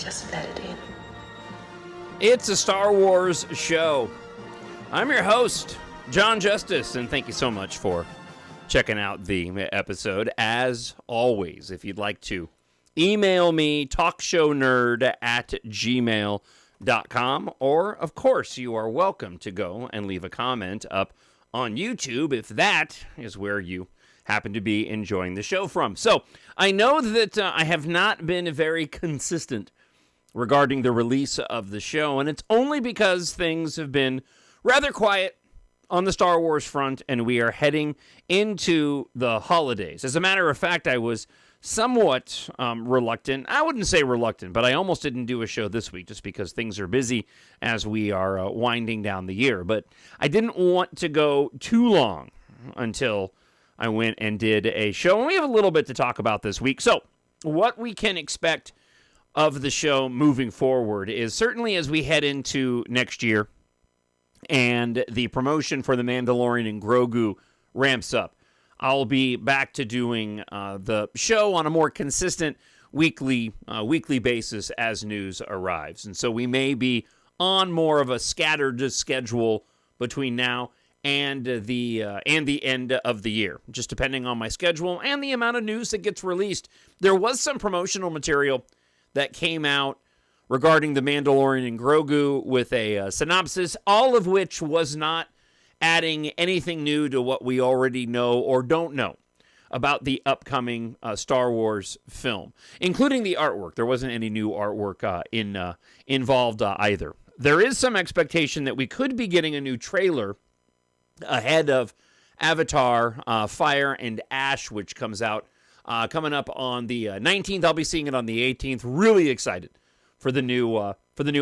Just let it in. It's a Star Wars show. I'm your host, Jon Justice, and thank you so much for checking out the episode. As always, if you'd like to email me, TalkShowNerd@gmail.com, or, of course, you are welcome to go and leave a comment up on YouTube if that is where you happen to be enjoying the show from. So, I know that I have not been very consistent regarding the release of the show, and it's only because things have been rather quiet on the Star Wars front, and we are heading into the holidays. As a matter of fact, I was somewhat reluctant. I wouldn't say reluctant, but I almost didn't do a show this week just because things are busy as we are winding down the year. But I didn't want to go too long until I went and did a show, and we have a little bit to talk about this week. So, what we can expect of the show moving forward is certainly as we head into next year and the promotion for The Mandalorian and Grogu ramps up, I'll be back to doing the show on a more consistent weekly basis as news arrives. And so we may be on more of a scattered schedule between now and the end of the year, just depending on my schedule and the amount of news that gets released. There was some promotional material that came out regarding The Mandalorian and Grogu with a synopsis, all of which was not adding anything new to what we already know or don't know about the upcoming Star Wars film, including the artwork. There wasn't any new artwork involved either. There is some expectation that we could be getting a new trailer ahead of Avatar Fire and Ash, which comes out coming up on the 19th. I'll be seeing it on the 18th. Really excited for the new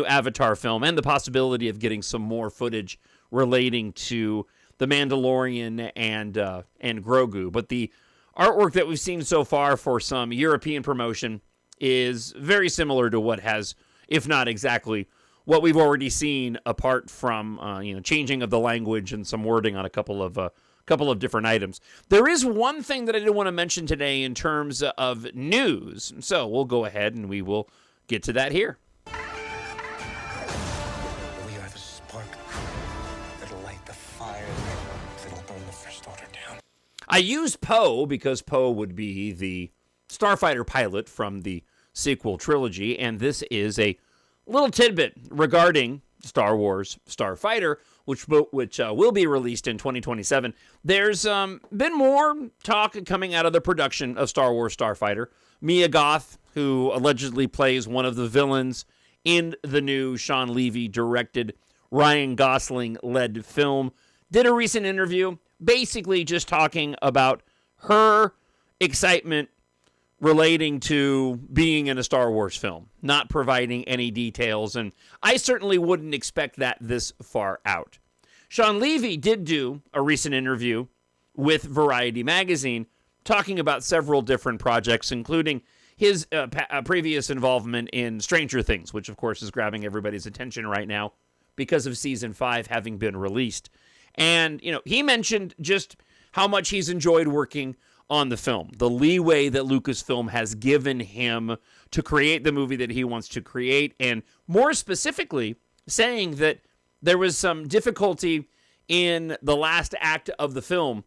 Avatar film and the possibility of getting some more footage relating to The Mandalorian and Grogu. But the artwork that we've seen so far for some European promotion is very similar to what has, if not exactly, what we've already seen, apart from changing of the language and some wording on a couple of different items. There is one thing that I did want to mention today in terms of news, so we'll go ahead and we will get to that here. We are the spark that'll light the fire that'll burn the First Order down. I use Poe because Poe would be the Starfighter pilot from the sequel trilogy, and this is a little tidbit regarding Star Wars Starfighter, which will be released in 2027. There's been more talk coming out of the production of Star Wars Starfighter. Mia Goth, who allegedly plays one of the villains in the new Sean Levy-directed, Ryan Gosling-led film, did a recent interview basically just talking about her excitement relating to being in a Star Wars film, not providing any details, and I certainly wouldn't expect that this far out. Sean Levy did do a recent interview with Variety magazine talking about several different projects, including his previous involvement in Stranger Things, which of course is grabbing everybody's attention right now because of Season 5 having been released. And, he mentioned just how much he's enjoyed working on the film, the leeway that Lucasfilm has given him to create the movie that he wants to create, and more specifically, saying that there was some difficulty in the last act of the film,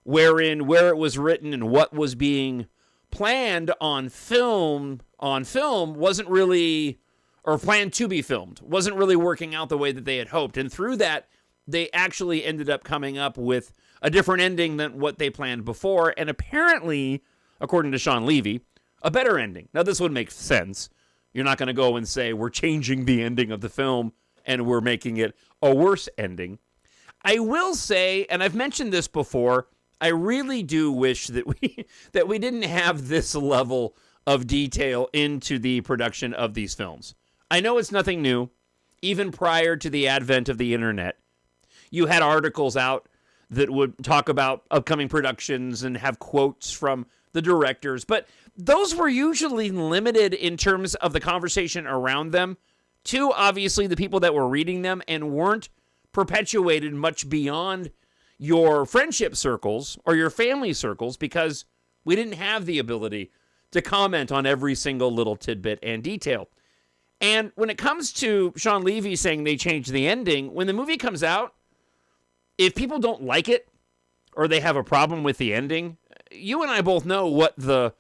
where it was written and what was being planned on film wasn't really, or planned to be filmed, wasn't really working out the way that they had hoped. And through that, they actually ended up coming up with a different ending than what they planned before, and apparently, according to Sean Levy, a better ending. Now, this would make sense. You're not going to go and say, we're changing the ending of the film, and we're making it a worse ending. I will say, and I've mentioned this before, I really do wish that we didn't have this level of detail into the production of these films. I know it's nothing new. Even prior to the advent of the internet, you had articles out that would talk about upcoming productions and have quotes from the directors, but those were usually limited in terms of the conversation around them to, obviously, the people that were reading them, and weren't perpetuated much beyond your friendship circles or your family circles, because we didn't have the ability to comment on every single little tidbit and detail. And when it comes to Sean Levy saying they changed the ending, when the movie comes out, if people don't like it or they have a problem with the ending, you and I both know what the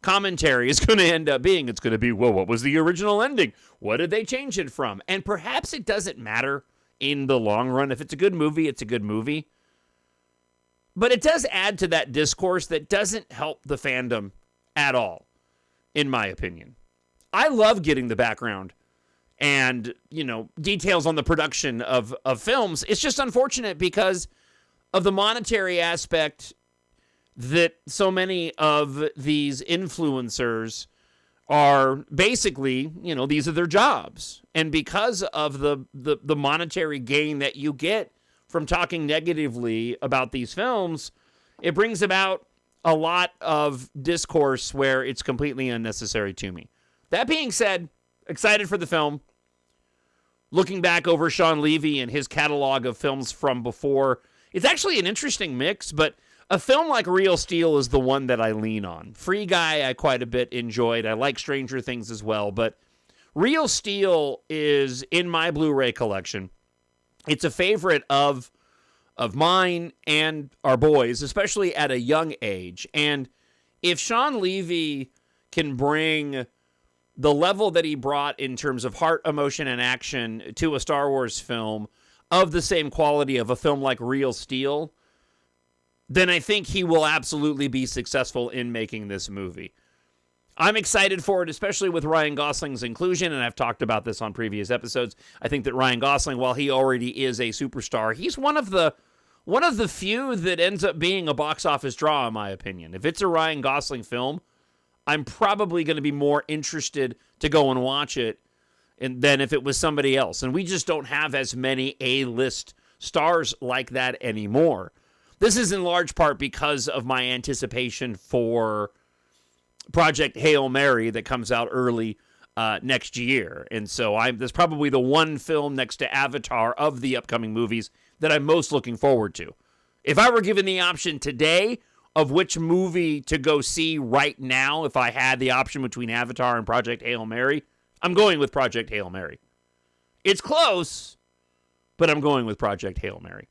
commentary is going to end up being. It's going to be, well, what was the original ending? What did they change it from? And perhaps it doesn't matter in the long run. If it's a good movie, it's a good movie. But it does add to that discourse that doesn't help the fandom at all, in my opinion. I love getting the background and, details on the production of films. It's just unfortunate because of the monetary aspect that so many of these influencers are basically, these are their jobs. And because of the monetary gain that you get from talking negatively about these films, it brings about a lot of discourse where it's completely unnecessary to me. That being said, excited for the film. Looking back over Sean Levy and his catalog of films from before, it's actually an interesting mix, but a film like Real Steel is the one that I lean on. Free Guy I quite a bit enjoyed. I like Stranger Things as well, but Real Steel is in my Blu-ray collection. It's a favorite of mine and our boys, especially at a young age. And if Sean Levy can bring the level that he brought in terms of heart, emotion, and action to a Star Wars film of the same quality of a film like Real Steel, then I think he will absolutely be successful in making this movie. I'm excited for it, especially with Ryan Gosling's inclusion, and I've talked about this on previous episodes. I think that Ryan Gosling, while he already is a superstar, he's one of the few that ends up being a box office draw, in my opinion. If it's a Ryan Gosling film, I'm probably going to be more interested to go and watch it than if it was somebody else. And we just don't have as many A-list stars like that anymore. This is in large part because of my anticipation for Project Hail Mary that comes out early next year. And so there's probably the one film next to Avatar of the upcoming movies that I'm most looking forward to. If I were given the option today of which movie to go see right now, if I had the option between Avatar and Project Hail Mary, I'm going with Project Hail Mary. It's close, but I'm going with Project Hail Mary.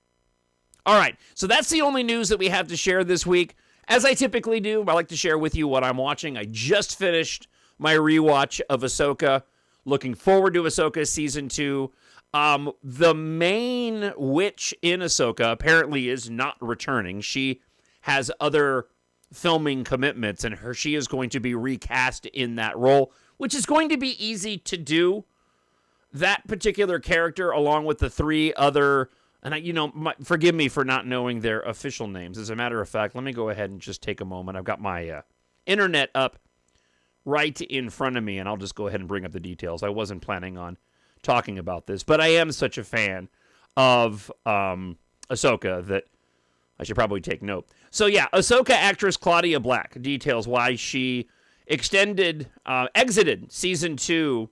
All right, so that's the only news that we have to share this week. As I typically do, I like to share with you what I'm watching. I just finished my rewatch of Ahsoka. Looking forward to Ahsoka Season 2. The main witch in Ahsoka apparently is not returning. She has other filming commitments, and she is going to be recast in that role, which is going to be easy to do. That particular character, along with the three other, and forgive me for not knowing their official names. As a matter of fact, let me go ahead and just take a moment. I've got my internet up right in front of me, and I'll just go ahead and bring up the details. I wasn't planning on talking about this, but I am such a fan of Ahsoka that I should probably take note. So yeah, Ahsoka actress Claudia Black details why she exited Season 2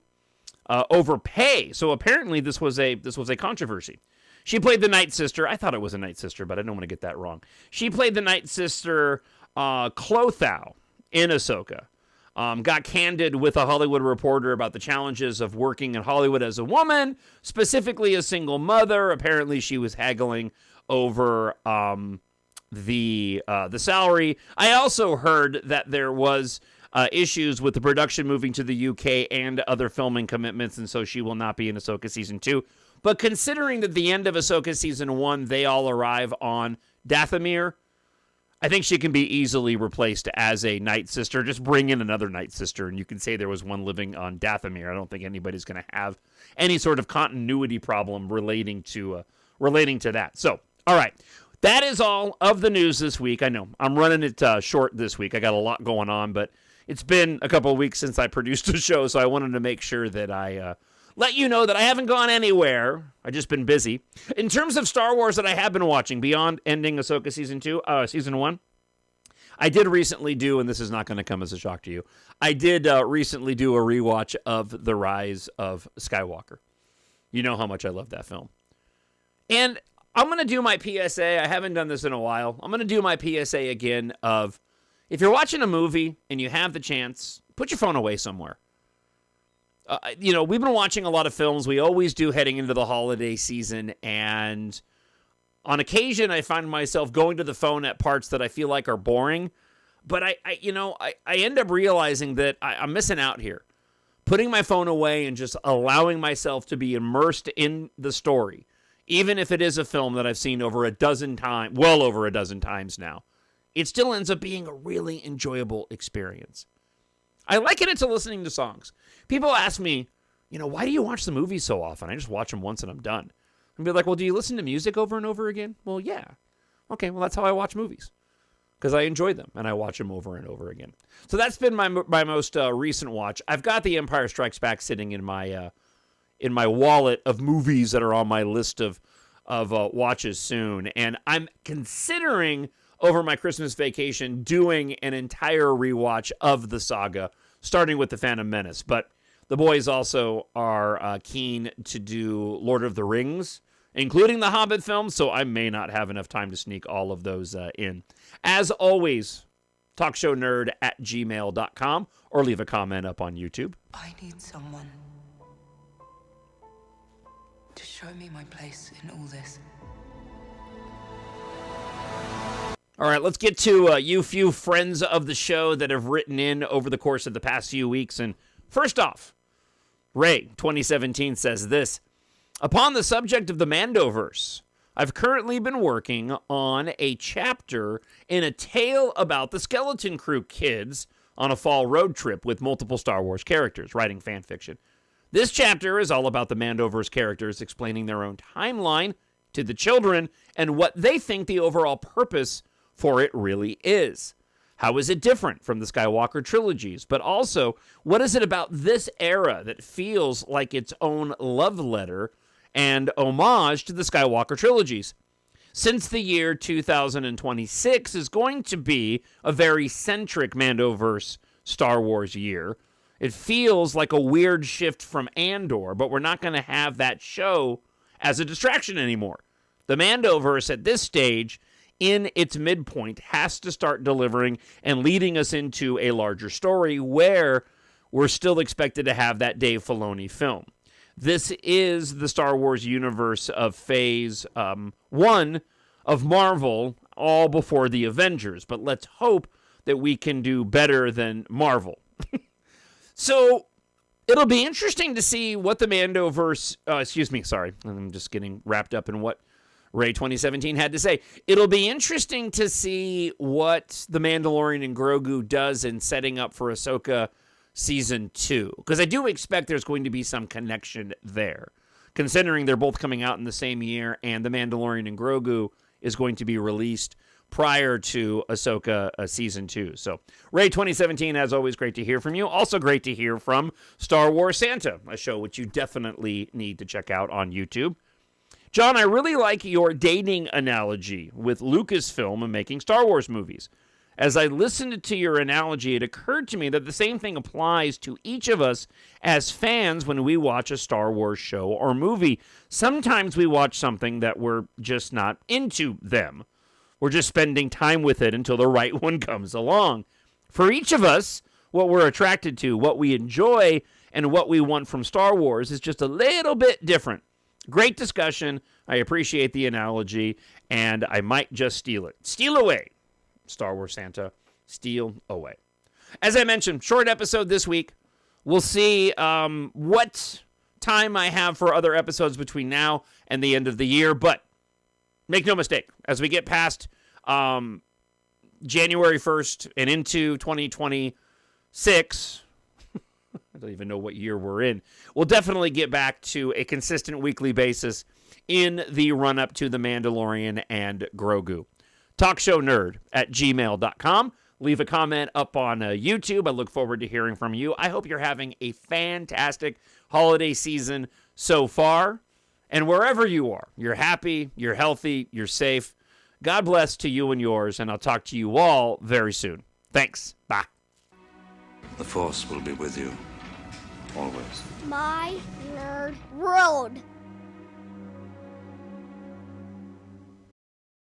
over pay. So apparently this was a controversy. She played the Night Sister. I thought it was a Night Sister, but I don't want to get that wrong. She played the Night Sister Clothau in Ahsoka. Got candid with a Hollywood Reporter about the challenges of working in Hollywood as a woman, specifically a single mother. Apparently she was haggling over the salary. I also heard that there was issues with the production moving to the UK and other filming commitments, and so she will not be in Ahsoka Season 2. But considering that the end of Ahsoka Season 1, they all arrive on Dathomir, I think she can be easily replaced as a Night Sister. Just bring in another Night Sister, and you can say there was one living on Dathomir. I don't think anybody's going to have any sort of continuity problem relating to that. So, all right. That is all of the news this week. I know I'm running it short this week. I got a lot going on, but it's been a couple of weeks since I produced a show, so I wanted to make sure that I let you know that I haven't gone anywhere. I've just been busy. In terms of Star Wars that I have been watching, beyond ending Ahsoka Season 1, I did recently do, and this is not going to come as a shock to you, I did recently do a rewatch of The Rise of Skywalker. You know how much I love that film. And I'm going to do my PSA. I haven't done this in a while. I'm going to do my PSA again of, if you're watching a movie and you have the chance, put your phone away somewhere. we've been watching a lot of films. We always do heading into the holiday season, and on occasion I find myself going to the phone at parts that I feel like are boring, but I end up realizing that I'm missing out here. Putting my phone away and just allowing myself to be immersed in the story, even if it is a film that I've seen over a dozen times, well over a dozen times now, it still ends up being a really enjoyable experience. I liken it to listening to songs. People ask me, why do you watch the movies so often? I just watch them once and I'm done. And be like, well, do you listen to music over and over again? Well, yeah. Okay, well, that's how I watch movies. Because I enjoy them and I watch them over and over again. So that's been my most recent watch. I've got The Empire Strikes Back sitting in my wallet of movies that are on my list of watches soon. And I'm considering over my Christmas vacation doing an entire rewatch of the saga, starting with The Phantom Menace. But the boys also are keen to do Lord of the Rings, including the Hobbit films, so I may not have enough time to sneak all of those in. As always, TalkShowNerd@gmail.com or leave a comment up on YouTube. I need someone to show me my place in all this. All right, let's get to you few friends of the show that have written in over the course of the past few weeks. And first off, Ray 2017 says this: upon the subject of the Mandoverse, I've currently been working on a chapter in a tale about the Skeleton Crew kids on a fall road trip with multiple Star Wars characters, writing fan fiction. This chapter is all about the Mandoverse characters explaining their own timeline to the children and what they think the overall purpose for it really is. How is it different from the Skywalker trilogies? But also, what is it about this era that feels like its own love letter and homage to the Skywalker trilogies? Since the year 2026 is going to be a very centric Mandoverse Star Wars year, it feels like a weird shift from Andor, but we're not going to have that show as a distraction anymore. The Mandoverse at this stage, in its midpoint, has to start delivering and leading us into a larger story where we're still expected to have that Dave Filoni film. This is the Star Wars universe of Phase 1 of Marvel, all before the Avengers. But let's hope that we can do better than Marvel. So it'll be interesting to see what the Mandoverse... I'm just getting wrapped up in what Ray 2017 had to say. It'll be interesting to see what The Mandalorian and Grogu does in setting up for Ahsoka Season 2. Because I do expect there's going to be some connection there, considering they're both coming out in the same year, and The Mandalorian and Grogu is going to be released prior to Ahsoka Season 2. So, Ray 2017, as always, great to hear from you. Also great to hear from Star Wars Santa, a show which you definitely need to check out on YouTube. John, I really like your dating analogy with Lucasfilm and making Star Wars movies. As I listened to your analogy, it occurred to me that the same thing applies to each of us as fans when we watch a Star Wars show or movie. Sometimes we watch something that we're just not into them. We're just spending time with it until the right one comes along. For each of us, what we're attracted to, what we enjoy, and what we want from Star Wars is just a little bit different. Great discussion. I appreciate the analogy, and I might just steal it. Steal away, Star Wars Santa. Steal away. As I mentioned, short episode this week. We'll see what time I have for other episodes between now and the end of the year, but make no mistake, as we get past January 1st and into 2026, I don't even know what year we're in, we'll definitely get back to a consistent weekly basis in the run-up to The Mandalorian and Grogu. TalkShowNerd@gmail.com. Leave a comment up on YouTube. I look forward to hearing from you. I hope you're having a fantastic holiday season so far. And wherever you are, you're happy, you're healthy, you're safe. God bless to you and yours, and I'll talk to you all very soon. Thanks. Bye. The Force will be with you, always. My Nerd World.